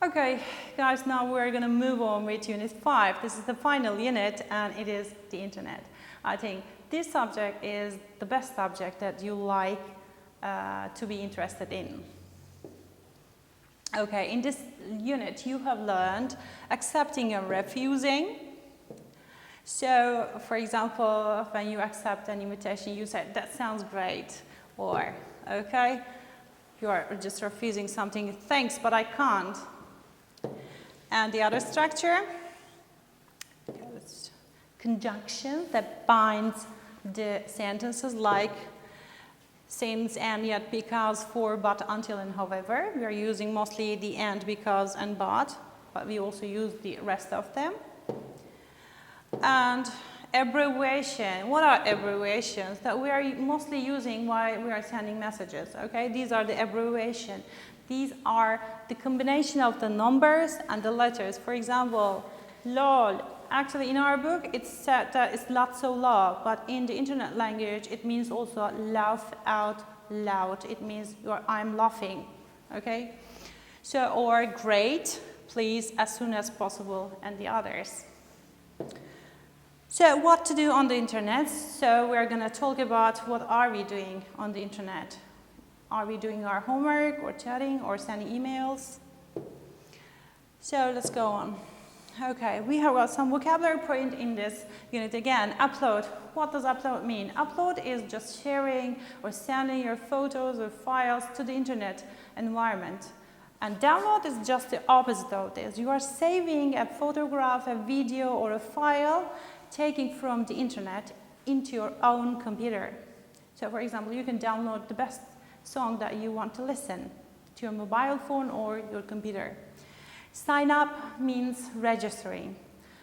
Okay, guys, now we're going to move on with Unit 5. This is the final unit, and it is the internet. I think this subject is the best subject that you like to be interested in. Okay, in this unit, you have learned accepting and refusing. So, for example, when you accept an invitation, you say, that sounds great, or, okay, you are just refusing something, thanks, but I can't. And the other structure, conjunction that binds the sentences like since, and, yet, because, for, but, until, and however. We are using mostly the and, because, and but we also use the rest of them. And abbreviation. What are abbreviations? That we are mostly using while we are sending messages. Okay, these are the abbreviation. These are the combination of the numbers and the letters. For example, LOL. Actually, in our book, it's said that it's not so low, but in the internet language, it means also laugh out loud. It means I'm laughing. Okay, so or great, please, as soon as possible, and the others. So what to do on the internet? So we're going to talk about what are we doing on the internet. Are we doing our homework or chatting or sending emails? So let's go on. Okay, we have got some vocabulary point in this unit again. Upload. What does upload mean? Upload is just sharing or sending your photos or files to the internet environment. And download is just the opposite of this. You are saving a photograph, a video, or a file taking from the internet into your own computer. So for example, you can download the best song that you want to listen to your mobile phone or your computer. Sign up means registering.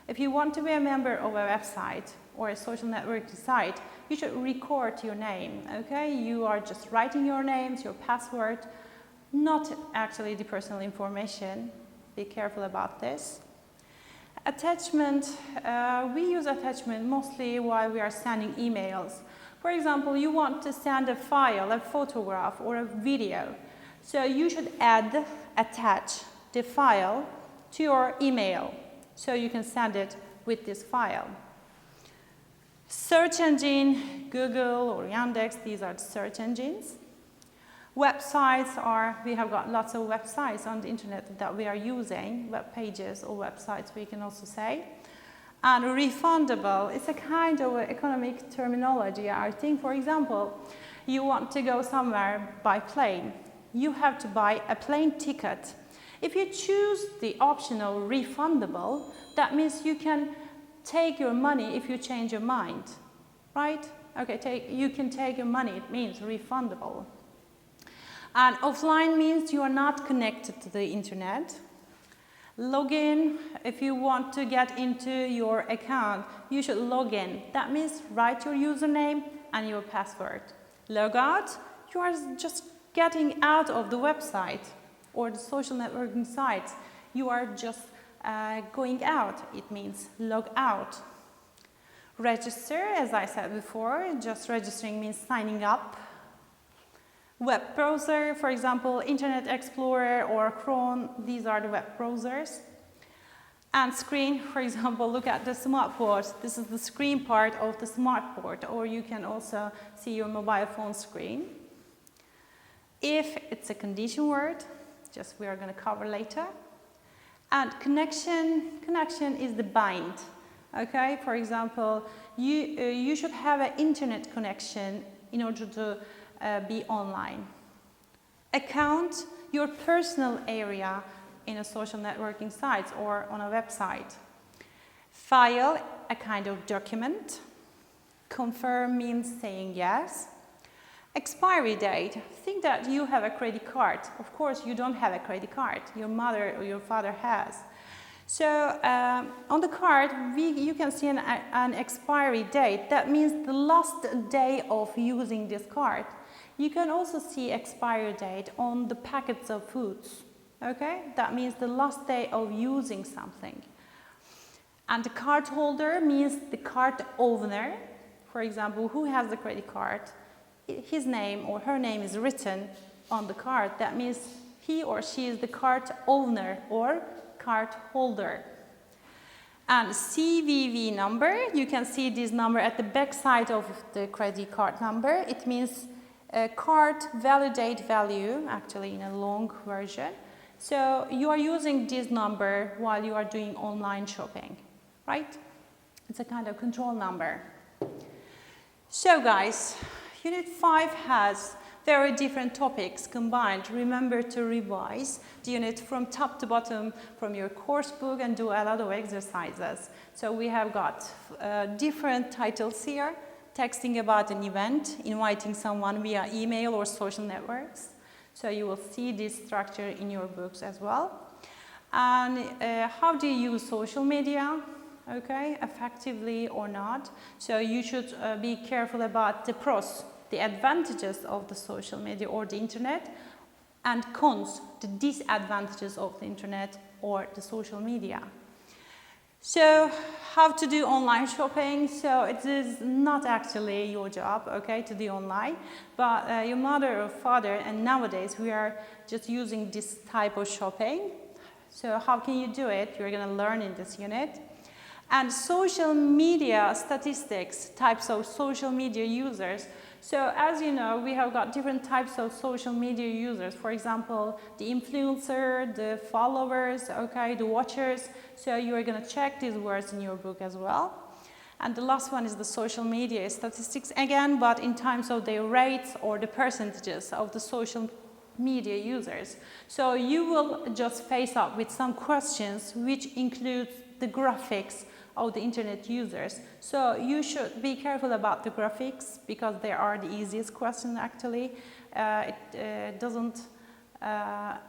If you want to be a member of a website or a social networking site, you should record your name, okay? You are just writing your names, your password, not actually the personal information. Be careful about this. Attachment, we use attachment mostly while we are sending emails. For example, you want to send a file, a photograph, or a video. So you should attach the file to your email so you can send it with this file. Search engine, Google or Yandex, these are the search engines. Websites are, we have got lots of websites on the internet that we are using, web pages or websites we can also say. And refundable, it's a kind of economic terminology. I think, for example, you want to go somewhere by plane. You have to buy a plane ticket. If you choose the optional refundable, that means you can take your money if you change your mind, right? Okay, you can take your money, it means refundable. And offline means you are not connected to the internet. Login, if you want to get into your account, you should log in. That means write your username and your password. Log out, you are just getting out of the website or the social networking sites. You are just going out, it means log out. Register, as I said before, just registering means signing up. Web browser, for example, Internet Explorer or Chrome, these are the web browsers. And screen, for example, look at the smartboard. This is the screen part of the smartboard, or you can also see your mobile phone screen. If it's a condition word, just we are going to cover later. And connection is the bind. Okay, for example, you should have an internet connection in order to be online. Account, your personal area in a social networking site or on a website. File, a kind of document. Confirm means saying yes. Expiry date, think that you have a credit card. Of course, you don't have a credit card. Your mother or your father has. So on the card, you can see an expiry date. That means the last day of using this card. You can also see expiry date on the packets of foods. Okay? That means the last day of using something. And the card holder means the card owner. For example, who has the credit card? His name or her name is written on the card. That means he or she is the card owner or card holder. And CVV number, you can see this number at the back side of the credit card number. It means card validate value, actually in a long version. So you are using this number while you are doing online shopping, right? It's a kind of control number. So guys, Unit 5 has very different topics combined. Remember to revise the unit from top to bottom from your course book and do a lot of exercises. So we have got different titles here. Texting about an event, inviting someone via email or social networks. So you will see this structure in your books as well. And how do you use social media? Okay, effectively or not. So you should be careful about the pros, the advantages of the social media or the internet, and cons, the disadvantages of the internet or the social media. So how to do online shopping? So it is not actually your job, okay, to do online, but your mother or father, and nowadays we are just using this type of shopping. So how can you do it? You're going to learn in this unit. And social media statistics, types of social media users. So as you know, we have got different types of social media users. For example, the influencer, the followers, okay, the watchers. So you are going to check these words in your book as well. And the last one is the social media statistics again, but in terms of their rates or the percentages of the social media users. So you will just face up with some questions which include the graphics of the internet users. So you should be careful about the graphics because they are the easiest question actually. It doesn't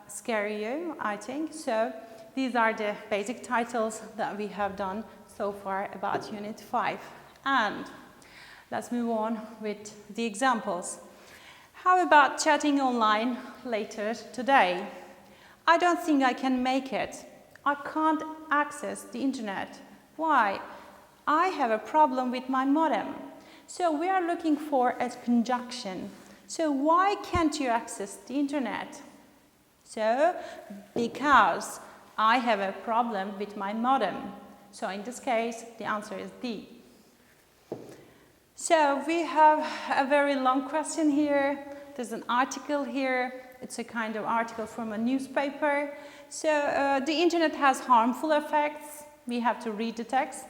scare you, I think. So these are the basic titles that we have done so far about Unit 5. And let's move on with the examples. How about chatting online later today? I don't think I can make it. I can't access the internet. Why? I have a problem with my modem. So we are looking for a conjunction. So why can't you access the internet? So because I have a problem with my modem. So in this case, the answer is D. So we have a very long question here. There's an article here. It's a kind of article from a newspaper. So the internet has harmful effects. We have to read the text,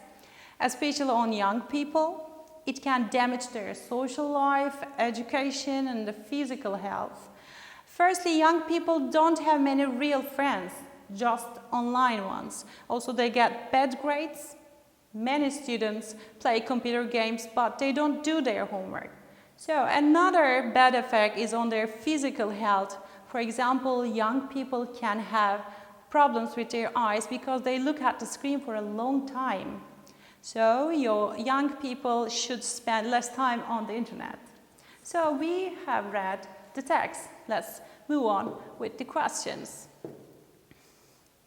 especially on young people. It can damage their social life, education, and the physical health. Firstly, young people don't have many real friends, just online ones. Also, they get bad grades. Many students play computer games, but they don't do their homework. So another bad effect is on their physical health. For example, young people can have problems with their eyes because they look at the screen for a long time. So your young people should spend less time on the internet. So we have read the text. Let's move on with the questions.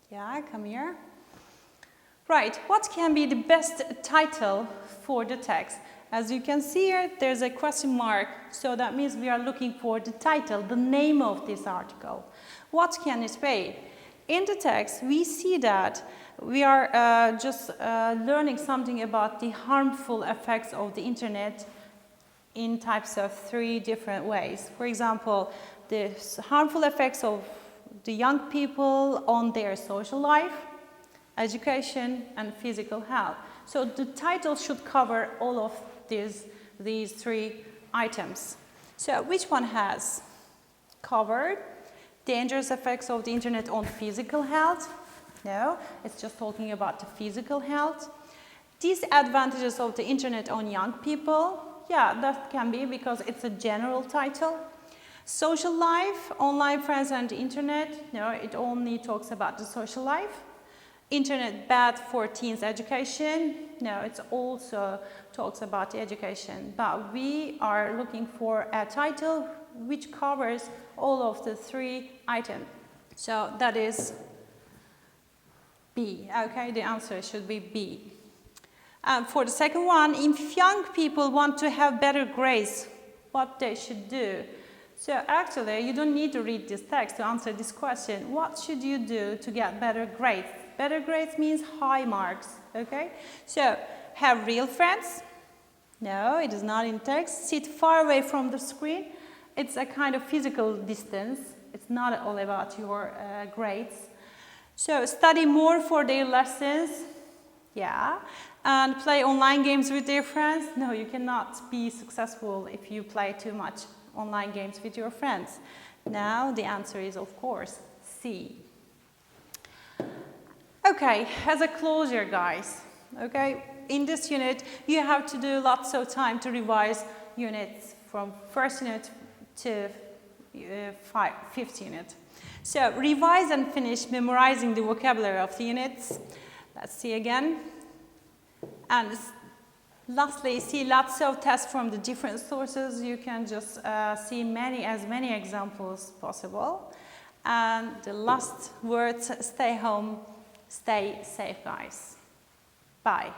Yeah, come here. Right, what can be the best title for the text? As you can see here, there's a question mark, so that means we are looking for the title, the name of this article. What can it be? In the text, we see that we are just learning something about the harmful effects of the internet in types of 3 different ways. For example, the harmful effects of the young people on their social life, education, and physical health. So the title should cover all of these 3 items. So which one has covered dangerous effects of the internet on physical health? No, it's just talking about the physical health. Disadvantages of the internet on young people? Yeah, that can be because it's a general title. Social life, online friends and the internet? No, it only talks about the social life. Internet bad for teens' education? No, it also talks about the education. But we are looking for a title which covers all of the 3 items. So that is B. Okay, the answer should be B. For the second one, if young people want to have better grades, what they should do? So actually, you don't need to read this text to answer this question. What should you do to get better grades? Better grades means high marks, okay? So, have real friends? No, it is not in text. Sit far away from the screen. It's a kind of physical distance. It's not all about your grades. So, study more for their lessons. Yeah. And play online games with their friends? No, you cannot be successful if you play too much online games with your friends. Now, the answer is, of course, C. Okay, as a closure, guys, okay, in this unit, you have to do lots of time to revise units from first unit to fifth unit. So, revise and finish memorizing the vocabulary of the units. Let's see again. And lastly, see lots of tests from the different sources. You can just see as many examples possible. And the last words, stay home, stay safe, guys. Bye.